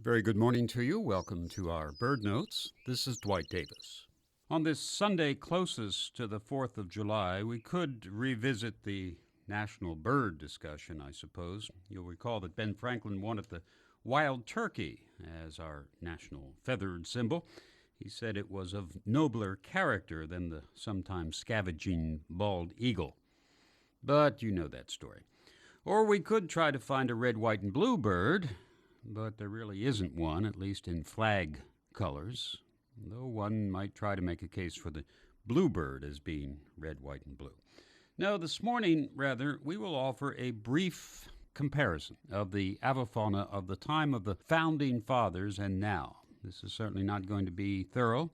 Very good morning to you. Welcome to our Bird Notes. This is Dwight Davis. On this Sunday closest to the 4th of July, we could revisit the national bird discussion, I suppose. You'll recall that Ben Franklin wanted the wild turkey as our national feathered symbol. He said it was of nobler character than the sometimes scavenging bald eagle. But you know that story. Or we could try to find a red, white, and blue bird, but there really isn't one, at least in flag colors, though one might try to make a case for the bluebird as being red, white, and blue. No, this morning, rather, we will offer a brief comparison of the avifauna of the time of the Founding Fathers and now. This is certainly not going to be thorough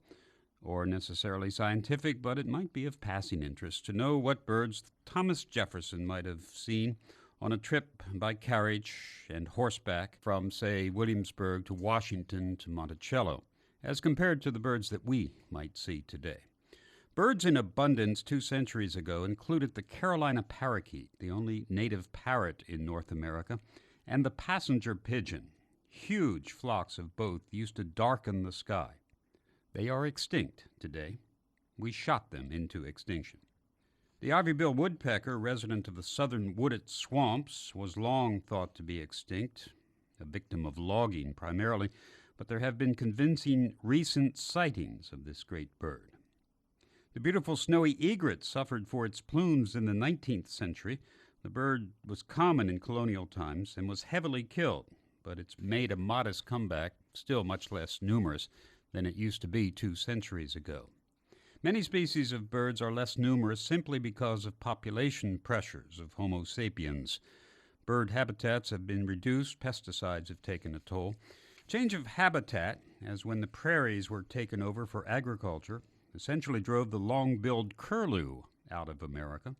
or necessarily scientific, but it might be of passing interest to know what birds Thomas Jefferson might have seen on a trip by carriage and horseback from, say, Williamsburg to Washington to Monticello, as compared to the birds that we might see today. Birds in abundance 2 centuries ago included the Carolina parakeet, the only native parrot in North America, and the passenger pigeon. Huge flocks of both used to darken the sky. They are extinct today. We shot them into extinction. The ivory-billed woodpecker, resident of the southern wooded swamps, was long thought to be extinct, a victim of logging primarily, but there have been convincing recent sightings of this great bird. The beautiful snowy egret suffered for its plumes in the 19th century. The bird was common in colonial times and was heavily killed, but it's made a modest comeback, still much less numerous than it used to be 2 centuries ago. Many species of birds are less numerous simply because of population pressures of Homo sapiens. Bird habitats have been reduced, pesticides have taken a toll. Change of habitat, as when the prairies were taken over for agriculture, essentially drove the long-billed curlew out of America.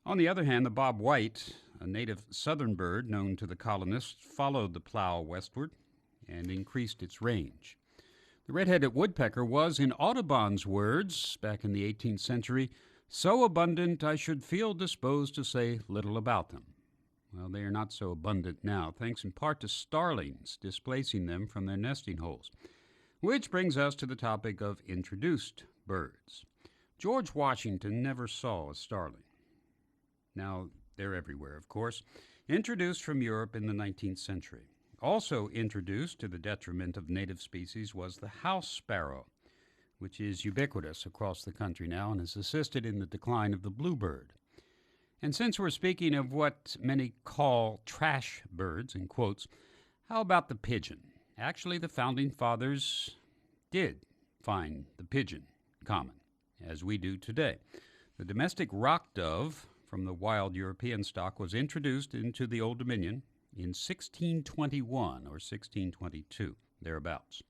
On the other hand, the bobwhite, a native southern bird known to the colonists, followed the plow westward and increased its range. The red-headed woodpecker was, in Audubon's words, back in the 18th century, so abundant I should feel disposed to say little about them. Well, they are not so abundant now, thanks in part to starlings displacing them from their nesting holes. Which brings us to the topic of introduced birds. George Washington never saw a starling. Now, they're everywhere, of course, introduced from Europe in the 19th century. Also introduced to the detriment of native species was the house sparrow, which is ubiquitous across the country now and has assisted in the decline of the bluebird. And since we're speaking of what many call trash birds, in quotes, how about the pigeon? Actually, the Founding Fathers did find the pigeon common, as we do today. The domestic rock dove from the wild European stock was introduced into the Old Dominion in 1621 or 1622, thereabouts.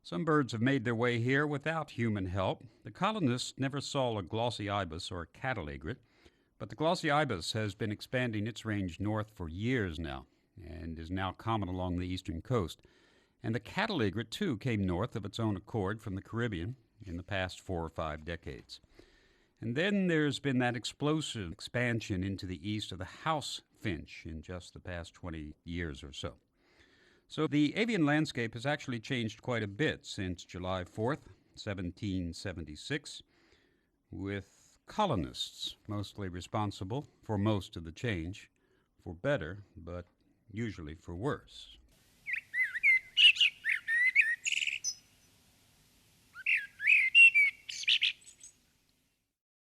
Some birds have made their way here without human help. The colonists never saw a glossy ibis or a cattle egret, but the glossy ibis has been expanding its range north for years now and is now common along the eastern coast. And the cattle egret, too, came north of its own accord from the Caribbean in the past 4 or 5 decades. And then there's been that explosive expansion into the east of the house finch in just the past 20 years or so. So the avian landscape has actually changed quite a bit since July 4th, 1776, with colonists mostly responsible for most of the change, for better, but usually for worse.